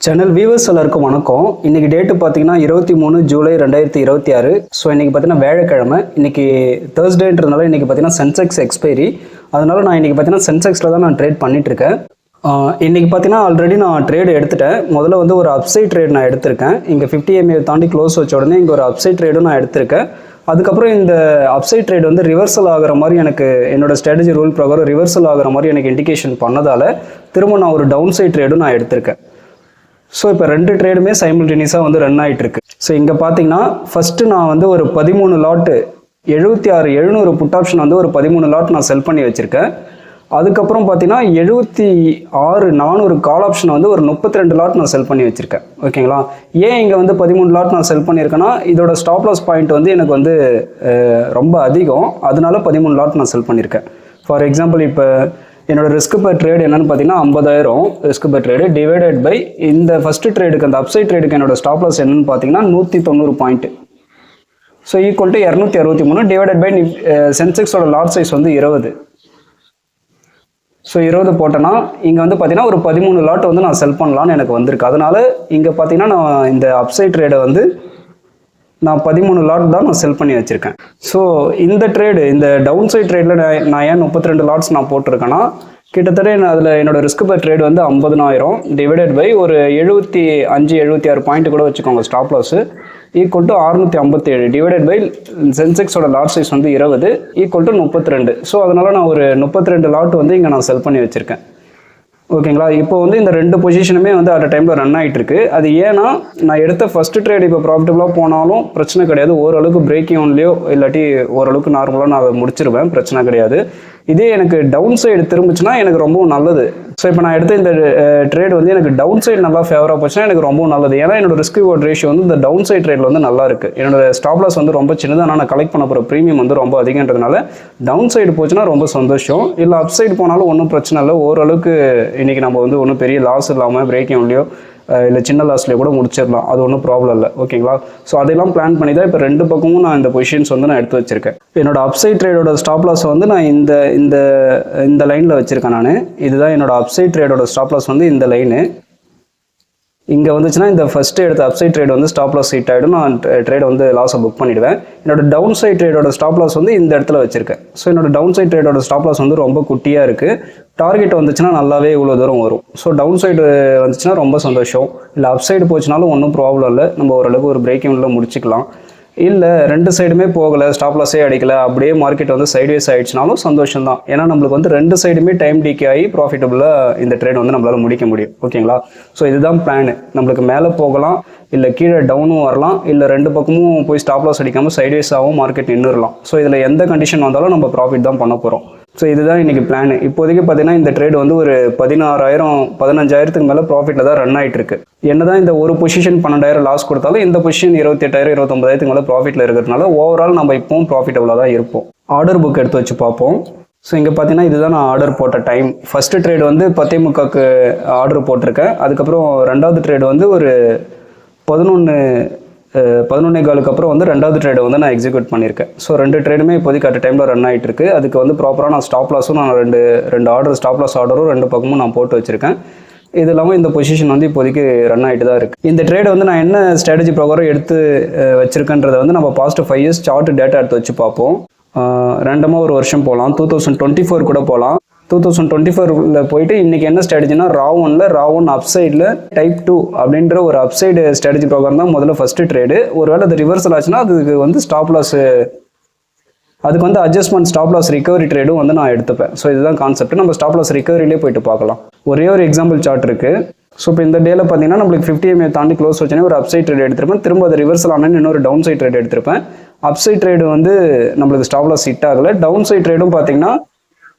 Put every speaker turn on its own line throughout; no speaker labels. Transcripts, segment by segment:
Channel viewers எல்லாருக்கும் வணக்கம். இன்னைக்கு டேட்டு பார்த்தீங்கன்னா 23 ஜூலை 2026. ஸோ இன்னைக்கு பார்த்தீங்கன்னா வேலைக்கிழமை. இன்னைக்கு தேர்ஸ்டேன்றதுனால இன்னைக்கு பார்த்தீங்கன்னா சென்செக்ஸ் எக்ஸ்பைரி. அதனால நான் இன்னைக்கு பார்த்தீங்கன்னா சென்செக்ஸில் தான் நான் ட்ரேட் பண்ணிட்டு இருக்கேன். இன்னைக்கு பார்த்தீங்கன்னா ஆல்ரெடி நான் ட்ரேடு எடுத்துட்டேன். முதல்ல வந்து ஒரு அப்சைட் ட்ரேட் நான் எடுத்திருக்கேன். இங்கே 50 MA தாண்டி க்ளோஸ் வச்ச உடனே இங்கே ஒரு அப்சைட் ட்ரேடும் நான் எடுத்திருக்கேன். அதுக்கப்புறம் இந்த அப்சைட் ட்ரேட் வந்து ரிவர்சல் ஆகிற மாதிரி எனக்கு என்னோட ஸ்ட்ராட்டஜி ரூல் பிரகாரம் ரிவர்சல் ஆகிற மாதிரி எனக்கு இண்டிகேஷன் பண்ணதால் திரும்ப நான் ஒரு டவுன் சைட் ட்ரேடும் நான் எடுத்திருக்கேன். ஸோ இப்போ ரெண்டு ட்ரேடுமே சைமல்டேனியஸாக வந்து ரன் ஆகிட்டு இருக்கு. ஸோ இங்கே பார்த்தீங்கன்னா ஃபஸ்ட்டு நான் வந்து ஒரு 13 லாட்டு 76,700 புட் ஆப்ஷன் வந்து ஒரு 13 லாட் நான் செல் பண்ணி வச்சுருக்கேன். அதுக்கப்புறம் பார்த்தீங்கன்னா 76,400 கால் ஆப்ஷன் வந்து ஒரு 32 லாட் நான் செல் பண்ணி வச்சுருக்கேன். ஓகேங்களா? ஏன் இங்கே வந்து 13 லாட் நான் செல் பண்ணியிருக்கேன்னா இதோட ஸ்டாப் லாஸ் பாயிண்ட் வந்து எனக்கு வந்து ரொம்ப அதிகம், அதனால 13 லாட் நான் செல் பண்ணியிருக்கேன். ஃபார் எக்ஸாம்பிள் இப்போ என்னோட ரிஸ்க் பர் ட்ரேட் என்னன்னு பார்த்தீங்கன்னா 50,000 risk per trade divided by இந்த ஃபர்ஸ்ட் ட்ரேடுக்கு அந்த அப்சைட் ட்ரேடுக்கு என்னோட ஸ்டாப் லாஸ் என்னன்னு பார்த்தீங்கன்னா 190 point. So equal to 263 divided by சென்செக்ஸோட லாட் சைஸ் வந்து 20. ஸோ 20 போட்டேன்னா இங்கே வந்து பார்த்தீங்கன்னா ஒரு 13 லாட் வந்து நான் செல் பண்ணலான்னு எனக்கு வந்திருக்கு. அதனால இங்கே பார்த்தீங்கன்னா நான் இந்த அப்சைட் ட்ரேடை வந்து நான் 13 லாட் தான் நான் செல் பண்ணி வச்சுருக்கேன். ஸோ இந்த ட்ரேடு இந்த டவுன் சைட் ட்ரேடில் நான் ஏன் 32 லாட்ஸ் நான் போட்டிருக்கேன்னா கிட்டத்தட்ட அதில் என்னோட ரிஸ்க் பர் ட்ரேட் வந்து 50,000 டிவைடட் பை ஒரு 75-76 பாயிண்ட் கூட வச்சுக்கோங்க stop loss equal to 657 divided by சென்செக்ஸோட லாட் சைஸ் வந்து 20 ஈக்குவல் டு 32. ஸோ அதனால் நான் ஒரு 32 லாட் வந்து இங்கே நான் செல் பண்ணி வச்சுருக்கேன். ஓகேங்களா? இப்போ வந்து இந்த ரெண்டு பொசிஷனுமே வந்து அட் அ டைமில் ரன் ஆகிட்டு இருக்கு. அது ஏன்னா நான் எடுத்த ஃபர்ஸ்ட் ட்ரேட் இப்போ ப்ராஃபிட்டபுளாக போனாலும் பிரச்சனை கிடையாது. ஓரளவுக்கு பிரேக்கிங் ஒன்லையோ இல்லாட்டி ஓரளவுக்கு நார்மலாக நான் அதை முடிச்சிருவேன், பிரச்சனை கிடையாது. இதே எனக்கு டவுன் சைடு திரும்பிச்சுன்னா எனக்கு ரொம்பவும் நல்லது. ஸோ இப்போ நான் எடுத்த இந்த ட்ரேட் வந்து எனக்கு டவுன் சைடு நல்லா ஃபேவராக போச்சுன்னா எனக்கு ரொம்பவும் நல்லது. ஏன்னா என்னோட ரிஸ்க் ரிவார்ட் ரேஷியோ வந்து இந்த டவுன் சைட் ட்ரேடில் வந்து நல்லா இருக்கு. என்னோட ஸ்டாப் லாஸ் வந்து ரொம்ப சின்னதாக நான் கலெக்ட் பண்ண போகிற ப்ரீமியம் வந்து ரொம்ப அதிகன்றதுனால டவுன் சைடு போச்சுன்னா ரொம்ப சந்தோஷம். இல்லை அப் சைடு போனாலும் ஒன்றும் பிரச்சனை இல்லை. ஓரளவுக்கு இன்னைக்கு நம்ம வந்து ஒன்றும் பெரிய லாஸ் இல்லாமல் பிரேக்கிங் ஒன்லையோ இல்லை சின்ன லாஸ்லேயே கூட முடிச்சிடலாம், அது ஒன்றும் ப்ராப்ளம் இல்லை. ஓகேங்களா? ஸோ அதெல்லாம் பிளான் பண்ணி தான் இப்போ ரெண்டு பக்கமும் நான் இந்த பொசிஷன்ஸ் வந்து நான் எடுத்து வச்சிருக்கேன். என்னோட அப்சைட் ட்ரேடோட ஸ்டாப் லாஸ் வந்து நான் இந்த லைனில் வச்சுருக்கேன். நான் இதுதான் என்னோட அப்சைட் ட்ரேடோட ஸ்டாப் லாஸ் வந்து இந்த லைனு. இங்கே வந்துச்சுன்னா இந்த ஃபஸ்ட்டு எடுத்த அப்சைட் ட்ரேட் வந்து ஸ்டாப் லாஸ் ஹிட் ஆகிடும், நான் ட்ரேடை வந்து லாஸை புக் பண்ணிவிடுவேன். என்னோட டவுன் சைட் ட்ரேடோட ஸ்டாப் லாஸ் வந்து இந்த இடத்துல வச்சுருக்கேன். ஸோ என்னோட டவுன் சைட் ட்ரேடோட ஸ்டாப் லாஸ் வந்து ரொம்ப குட்டியாக இருக்குது. டார்கெட் வந்துச்சுன்னா நல்லாவே இவ்வளோ தூரம் வரும். ஸோ டவுன் சைடு வந்துச்சுன்னா ரொம்ப சந்தோஷம். இல்லை அப் சைடு போச்சுனாலும் ஒன்றும் ப்ராப்ளம் இல்லை, நம்ம ஓரளவுக்கு ஒரு பிரேக்கிங்கில் முடிச்சுக்கலாம். இல்லை ரெண்டு சைடுமே போகலை, ஸ்டாப் லாஸே அடிக்கலை, அப்படியே மார்க்கெட் வந்து சைட்வேஸ் ஆகிடுச்சுனாலும் சந்தோஷம் தான். ஏன்னா நம்மளுக்கு வந்து ரெண்டு சைடுமே டைம் டிகே ஆகி ப்ராஃபிட்டபுளாக இந்த ட்ரேட் வந்து நம்மளால் முடிக்க முடியும். ஓகேங்களா? ஸோ இதுதான் பிளானு. நம்மளுக்கு மேலே போகலாம், இல்லை கீழே டவுனும் வரலாம், இல்லை ரெண்டு பக்கமும் போய் ஸ்டாப் லாஸ் அடிக்காமல் சைட்வேஸாகவும் மார்க்கெட் நின்றுடலாம். ஸோ இதில் எந்த கண்டிஷன் வந்தாலும் நம்ம ப்ராஃபிட் தான் பண்ண போகிறோம். ஸோ இதுதான் இன்றைக்கி பிளான். இப்போதைக்கு பார்த்தீங்கன்னா இந்த ட்ரேட் வந்து ஒரு 16,000-15,000க்கு மேலே ப்ராஃபிட்டில் தான் ரன் ஆகிட்டு இருக்கு. என்ன தான் இந்த ஒரு பொசிஷன் 12,000 லாஸ் கொடுத்தாலும் இந்த பொசிஷன் 28,000-29,000க்கு மேலே ப்ராஃபிட்டில் இருக்கிறதுனால ஓவரால் நம்ம இப்போவும் ப்ராஃபிட்டபுளாக தான் இருப்போம். ஆர்டர் புக் எடுத்து வச்சு பார்ப்போம். ஸோ இங்கே பார்த்தீங்கன்னா இதுதான் நான் ஆர்டர் போட்ட டைம். ஃபஸ்ட்டு ட்ரேட் வந்து 10:45க்கு ஆர்டர் போட்டிருக்கேன். அதுக்கப்புறம் ரெண்டாவது ட்ரேட் வந்து ஒரு 11:15 அப்புறம் வந்து ரெண்டாவது ட்ரேடை வந்து நான் எக்ஸிக்யூட் பண்ணியிருக்கேன். ஸோ ரெண்டு ட்ரேடுமே இப்போதைக்கு அட் டைமில் ரன் ஆகிட்டு இருக்கு. அதுக்கு வந்து ப்ராப்பராக நான் ஸ்டாப் லாஸும் நான் ரெண்டு ஆர்டர் ஸ்டாப் லாஸ் ஆர்டரும் ரெண்டு பக்கமும் நான் போட்டு வச்சுருக்கேன். இது இல்லாமல் இந்த பொசிஷன் வந்து இப்போதைக்கு ரன் ஆகிட்டு தான் இருக்குது. இந்த ட்ரேடை வந்து நான் என்ன ஸ்ட்ராட்டஜி ப்ரோக்ராம் எடுத்து வச்சுருக்கேன்றதை வந்து நம்ம பாஸ்ட் 5 இயர்ஸ் சார்ட் டேட்டா எடுத்து வச்சு பார்ப்போம். ரெண்டமாக ஒரு வருஷம் போகலாம், 2024 கூட போகலாம். 2024ல் போயிட்டு இன்றைக்கி என்ன ஸ்ட்ராட்டஜினா ராவன் அப்சைடில் டைப் 2 அப்படின்ற ஒரு அப்சைடு ஸ்ட்ராட்டஜி ப்ரோக்ராம் தான் முதல்ல ஃபஸ்ட்டு ட்ரேடு. ஒருவேளை அது ரிவர்சல் ஆச்சுன்னா அதுக்கு வந்து ஸ்டாப் லாஸ், அதுக்கு வந்து அட்ஜஸ்ட்மெண்ட் ஸ்டாப் லாஸ் ரிகவரி ட்ரேடும் வந்து நான் எடுத்துப்பேன். ஸோ இதுதான் கான்செப்ட். நம்ம ஸ்டாப் லாஸ் ரிகவரியிலே போயிட்டு பார்க்கலாம். ஒரே ஒரு எக்ஸாம்பிள் சார்ட் இருக்குது. ஸோ இப்போ இந்த டேல பார்த்தீங்கன்னா நம்மளுக்கு 50 MA தாண்டி க்ளோஸ் வச்சோன்னே ஒரு அப்சைட் ட்ரேட் எடுத்திருப்பேன். திரும்ப அது ரிவர்சல் ஆனால் இன்னொரு டவுன் சைட் ட்ரேட் எடுத்திருப்பேன். அப்சைட் ட்ரேடு வந்து நம்மளுக்கு ஸ்டாப் லாஸ் ஹிட் ஆகலை. டவுன் சைட் ட்ரேடும் பார்த்தீங்கன்னா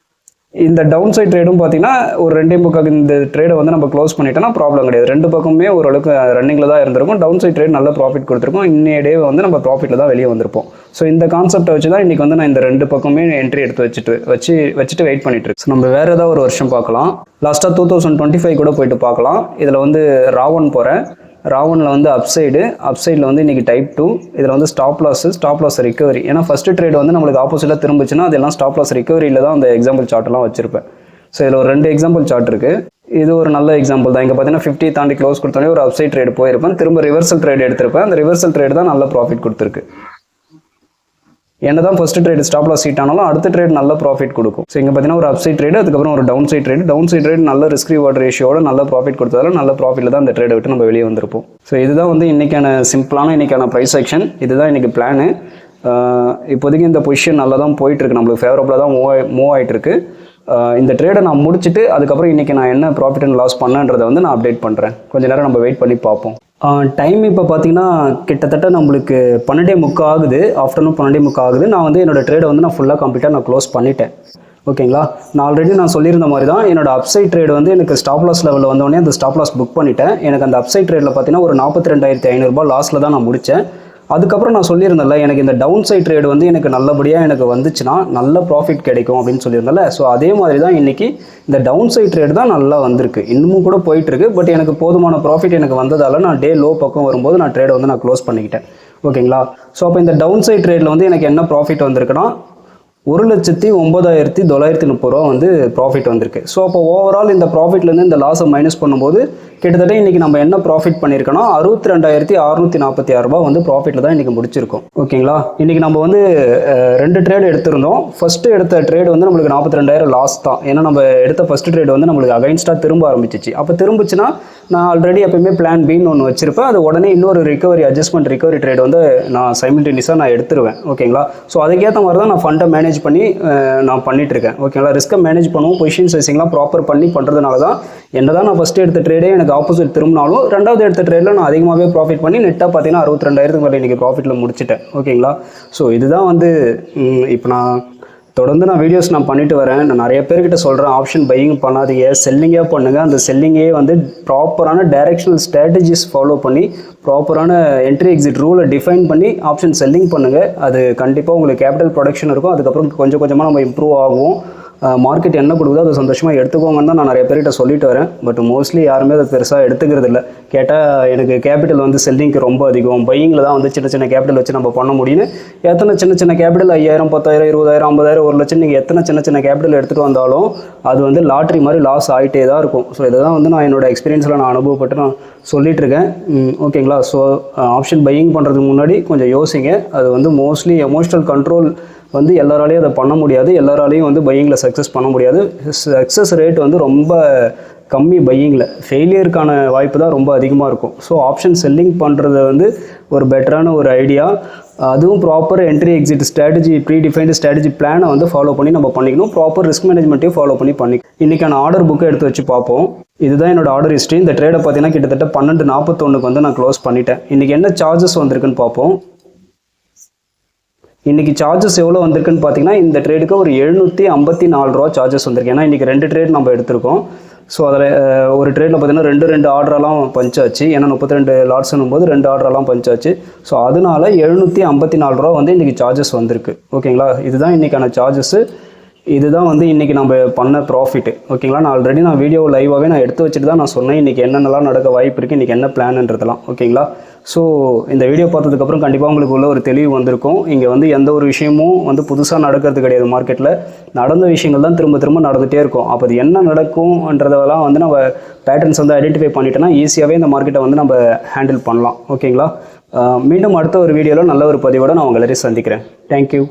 இந்த டவுன் சைட் ட்ரேடும் பார்த்தீங்கன்னா ஒரு 2:45 இந்த ட்ரேடை வந்து நம்ம க்ளோஸ் பண்ணிட்டோம்னா ப்ராப்ளம் கிடையாது. ரெண்டு பக்கமே ஓரளவுக்கு ரன்னிங்கில் தான் இருந்திருக்கும். டவுன் சைட் ட்ரேட் நல்ல ப்ராஃபிட் கொடுத்துருக்கோம். இன்னைய டே வந்து நம்ம ப்ராஃபிட்டில் தான் வெளியே வந்திருப்போம். ஸோ இந்த கான்செப்டை வச்சு தான் இன்றைக்கி வந்து நான் இந்த ரெண்டு பக்கமே என்ட்ரி எடுத்து வச்சுட்டு வெயிட் பண்ணிட்டு இருக்கேன். ஸோ நம்ம வேறு ஏதாவது ஒரு வருஷம் பார்க்கலாம். லாஸ்ட்டாக 2025 கூட போயிட்டு பார்க்கலாம். இதில் வந்து ராவன் போகிறேன். ராவனில் வந்து அப்சைடில் வந்து இன்றைக்கி டைப் 2. இதில் வந்து ஸ்டாப் லாஸ் ரிகவரி. ஏன்னா ஃபஸ்ட்டு ட்ரேட் வந்து நம்மளுக்கு ஆப்போசிட்டாக திரும்பிச்சுன்னா அதெல்லாம் ஸ்டாப் லாஸ் ரிகவரியில் தான் அந்த எக்ஸாம்பிள் சார்ட்லாம் வச்சுருப்பேன். ஸோ இதில் ஒரு 2 எக்ஸாம்பிள் சார்ட் இருக்குது. இது ஒரு நல்ல எக்ஸாம்பிள் தான். இங்கே பார்த்தீங்கன்னா 50 தாண்டி க்ளோஸ் கொடுத்தோன்னே ஒரு அப்சைட் ட்ரேட் போயிருப்பேன், திரும்ப ரிவர்சல் ட்ரேட் எடுத்திருப்பேன். அந்த ரிவர்சல் ட்ரேட் தான் நல்ல ப்ராஃபிட் கொடுத்துருக்கு. என்ன தான் first trade stop loss hit ஆனாலும் அடுத்த ட்ரேட் நல்ல ப்ராஃபிட் கொடுக்கும். ஸோ இங்கே பார்த்தீங்கன்னா ஒரு அப்சைட் ட்ரேட், அதுக்கப்புறம் ஒரு டவுன் சைட் ட்ரேட் நல்ல ரிஸ்க் ரிவார்ட் ரேஷியோட நல்ல ப்ராஃபிட் கொடுத்ததால நல்ல ப்ராஃபிட்டில் தான் அந்த ட்ரேடை விட்டு நம்ம வெளியே வந்திருப்போம். ஸோ இதுதான் வந்து இன்றைக்கான சிம்பிளான இன்றைக்கான ப்ரைஸ் ஆக்ஷன். இதுதான் இன்றைக்கி பிளானு. இப்போதைக்கு இந்த பொசிஷன் நல்லா தான் போயிட்டுருக்கு, நம்மளுக்கு ஃபேவரபுளாக தான் மூவ் ஆகிட்டுருக்கு. இந்த ட்ரேடை நான் முடிச்சுட்டு அதுக்கப்புறம் இன்றைக்கி நான் என்ன ப்ராஃபிட் அண்ட் லாஸ் பண்ணேன்றதை வந்து நான் அப்டேட் பண்ணுறேன். கொஞ்சம் நேரம் நம்ம வெயிட் பண்ணி பார்ப்போம். டைம் இப்போ பார்த்தீங்கன்னா கிட்டத்தட்ட நம்மளுக்கு 12:30 ஆகுது, ஆஃப்டர்நூன் 12:30 ஆகுது. நான் வந்து என்னோடய ட்ரேடை வந்து நான் ஃபுல்லாக கம்ப்ளீட்டாக நான் க்ளோஸ் பண்ணிட்டேன். ஓகேங்களா, நான் ஆல்ரெடி நான் சொல்லியிருந்த மாதிரி தான் என்னோட அப்சைட் ட்ரேட் வந்து எனக்கு ஸ்டாப் லாஸ் லெவலில் வந்தோடனே அந்த ஸ்டாப் லாஸ் புக் பண்ணிட்டேன். எனக்கு அந்த அப்சைட் ட்ரேடில் பார்த்தீங்கன்னா ஒரு 42,500 லாஸில் தான் நான் முடித்தேன். அதுக்கப்புறம் நான் சொல்லியிருந்தேன்ல, எனக்கு இந்த டவுன் சைட் ட்ரேட் வந்து எனக்கு நல்லபடியாக எனக்கு வந்துச்சுன்னா நல்ல ப்ராஃபிட் கிடைக்கும் அப்படின்னு சொல்லியிருந்தேன்ல. ஸோ அதே மாதிரி தான் இன்றைக்கி இந்த டவுன் சைட் ட்ரேட் தான் நல்லா வந்திருக்கு, இன்னமும் கூட போயிட்டுருக்கு. பட் எனக்கு போதுமான ப்ராஃபிட் எனக்கு வந்ததால் நான் டே லோ பக்கம் வரும்போது நான் ட்ரேடை வந்து நான் க்ளோஸ் பண்ணிக்கிட்டேன். ஓகேங்களா, ஸோ அப்போ இந்த டவுன் சைட் ட்ரேடில் வந்து எனக்கு என்ன ப்ராஃபிட் வந்திருக்குன்னா 1,09,930 வந்து ப்ராஃபிட் வந்திருக்கு. ஸோ அப்போ ஓவரால் இந்த ப்ராஃபிட்லேருந்து இந்த லாஸை மைனஸ் பண்ணும்போது கிட்டத்தட்ட இன்றைக்கி நம்ம என்ன ப்ராஃபிட் பண்ணியிருக்கோன்னா 62,646 வந்து ப்ராஃபிட்டில் தான் இன்றைக்கி முடிச்சிருக்கோம். ஓகேங்களா, இன்றைக்கி நம்ம வந்து 2 ட்ரேட் எடுத்திருந்தோம். ஃபஸ்ட்டு எடுத்த ட்ரேட் வந்து நம்மளுக்கு 42,000 லாஸ் தான். ஏன்னா நம்ம எடுத்த ஃபஸ்ட்டு ட்ரேட் வந்து நம்மளுக்கு அகைன்ஸ்டாக திரும்ப ஆரம்பிச்சிச்சு. அப்போ திரும்பிச்சுன்னா நான் ஆல்ரெடி எப்பயுமே பிளான் பின்னு ஒன்று வச்சிருப்பேன். அது உடனே இன்னொரு ரிகவரி ட்ரேட் வந்து நான் சைமில்டேனியஸாக நான் எடுத்துருவேன். ஓகேங்களா, ஸோ அதுக்கேற்ற மாதிரி தான் நான் ஃபண்டை மேனேஜ் பண்ணி நான் பண்ணிட்டு இருக்கேன். ஓகேங்களா, ரிஸ்க்கை மேனேஜ் பண்ணுவோம், பொசிஷன் சைசிங்லாம் ப்ராப்பர் பண்ணுறதுனால தான் என்னதான் நான் ஃபஸ்ட்டு எடுத்த ட்ரேடே எனக்கு ஆப்போசிட் திரும்பினாலும் ரெண்டாவது எடுத்த ட்ரேடில் நான் அதிகமாகவே ப்ராஃபிட் பண்ணி நெட்டாக பார்த்தீங்கன்னா 62,000 வரை இன்றைக்கி ப்ராஃபிட்டில் முடிச்சிட்டேன். ஓகேங்களா, ஸோ இதுதான் வந்து இப்போ நான் தொடர்ந்து நான் வீடியோஸ் நான் பண்ணிட்டு வரேன். நான் நிறைய பேர்கிட்ட சொல்கிறேன், ஆப்ஷன் பையிங் பண்ணாதீங்க, செல்லிங்கே பண்ணுங்கள். அந்த செல்லிங்கே வந்து ப்ராப்பரான டைரெக்ஷனல் ஸ்ட்ராட்டஜிஸ் ஃபாலோ பண்ணி ப்ராப்பரான என்ட்ரி எக்ஸிட் ரூலை டிஃபைன் பண்ணி ஆப்ஷன் செல்லிங் பண்ணுங்கள். அது கண்டிப்பாக உங்களுக்கு கேபிட்டல் ப்ரொடக்ஷன் இருக்கும். அதுக்கப்புறம் கொஞ்சம் கொஞ்சமாக நம்ம இம்ப்ரூவ் ஆகும். மார்க்கெட் என்ன கொடுக்குதோ அதை சந்தோஷமாக எடுத்துக்கோங்கன்னு தான் நான் நிறைய பேர்கிட்ட சொல்லிட்டு வரேன். பட் மோஸ்ட்லி யாருமே அதை பெருசாக எடுத்துக்கிறது இல்லை. கேட்டால் எனக்கு கேபிட்டல் வந்து செல்லிங்க்கு ரொம்ப அதிகம், பையிங்கில் தான் வந்து சின்ன சின்ன கேபிட்டல் வச்சு நம்ம பண்ண முடியும்னு. எத்தனை சின்ன சின்ன கேபிட்டல் 5,000, 10,000, 20,000, 50,000, 1,00,000 நீங்கள் எத்தனை சின்ன சின்ன கேபிட்டல் எடுத்துகிட்டு வந்தாலும் அது வந்து லாட்ரி மாதிரி லாஸ் ஆகிட்டே தான் இருக்கும். ஸோ இதை தான் வந்து நான் என்னோடய எக்ஸ்பீரியன்ஸில் நான் அனுபவப்பட்டு நான் சொல்லிகிட்ருக்கேன். ஓகேங்களா, ஸோ ஆப்ஷன் பையிங் பண்ணுறதுக்கு முன்னாடி கொஞ்சம் யோசிங்க. அது வந்து மோஸ்ட்லி எமோஷனல் கண்ட்ரோல் வந்து எல்லாராலையும் அதை பண்ண முடியாது, எல்லாராலையும் வந்து பையிங்கில் சக்ஸஸ் பண்ண முடியாது. சக்ஸஸ் ரேட் வந்து ரொம்ப கம்மி பையிங்கில், ஃபெயிலியருக்கான வாய்ப்பு தான் ரொம்ப அதிகமாக இருக்கும். ஸோ ஆப்ஷன் செல்லிங் பண்ணுறது வந்து ஒரு பெட்டரான ஒரு ஐடியா. அதுவும் proper entry exit strategy, pre defined strategy பிளானை வந்து ஃபாலோ பண்ணி நம்ம பண்ணிக்கணும். ப்ராப்பர் ரிஸ்க் மேனேஜ்மெண்ட்டையும் ஃபாலோ பண்ணி இன்றைக்கான ஆர்டர் புக்கை எடுத்து வச்சு பார்ப்போம். இதுதான் என்னோட ஆர்டர் ஹிஸ்ட்ரி. இந்த ட்ரேடை பார்த்தீங்கன்னா கிட்டத்தட்ட 12:41 வந்து நான் க்ளோஸ் பண்ணிட்டேன். இன்றைக்கி என்ன சார்ஜஸ் வந்திருக்குன்னு பார்ப்போம். இன்றைக்கி சார்ஜஸ் எவ்வளோ வந்திருக்குன்னு பார்த்தீங்கன்னா இந்த ட்ரேடுக்கு ஒரு 754 ரூபா சார்ஜஸ் வந்திருக்கு. ஏன்னா இன்றைக்கி 2 ட்ரேட் நம்ம எடுத்திருக்கோம். ஸோ அதில் ஒரு ட்ரேடில் பார்த்தீங்கன்னா 2 ஆர்டரெல்லாம் பஞ்சாச்சு. ஏன்னா 32 லாட்ஸ்னும் போது 2 ஆர்டரெல்லாம் பஞ்சாச்சு. ஸோ அதனால 754 ரூபா வந்து இன்றைக்கி சார்ஜஸ் வந்திருக்கு. ஓகேங்களா, இதுதான் இன்றைக்கான சார்ஜஸ்ஸு. இதுதான் வந்து இன்றைக்கி நம்ம பண்ண ப்ராஃபிட்டு. ஓகேங்களா, நான் ஆல்ரெடி நான் வீடியோ லைவாகவே நான் எடுத்து வச்சுட்டு தான் நான் சொன்னேன் இன்றைக்கி என்னென்னலாம் நடக்க வாய்ப்பு இருக்குது, இன்றைக்கி என்ன பிளான்ன்றதெல்லாம். ஓகேங்களா, ஸோ இந்த வீடியோ பார்த்ததுக்கப்புறம் கண்டிப்பாக உங்களுக்கு உள்ள ஒரு தெளிவு வந்திருக்கும். இங்கே வந்து எந்த ஒரு விஷயமும் வந்து புதுசாக நடக்கிறது கிடையாது. மார்க்கெட்டில் நடந்த விஷயங்கள் தான் திரும்ப திரும்ப நடந்துகிட்டே இருக்கும். அப்போ அது என்ன நடக்கும்ன்றதெல்லாம் வந்து நம்ம பேட்டர்ன்ஸ் வந்து ஐடென்டிஃபை பண்ணிட்டோன்னா ஈஸியாகவே இந்த மார்க்கெட்டை வந்து நம்ம ஹேண்டில் பண்ணலாம். ஓகேங்களா, மீண்டும் அடுத்த ஒரு வீடியோவில் நல்ல ஒரு பதிவோடு நான் உங்களை சந்திக்கிறேன். தேங்க்யூ.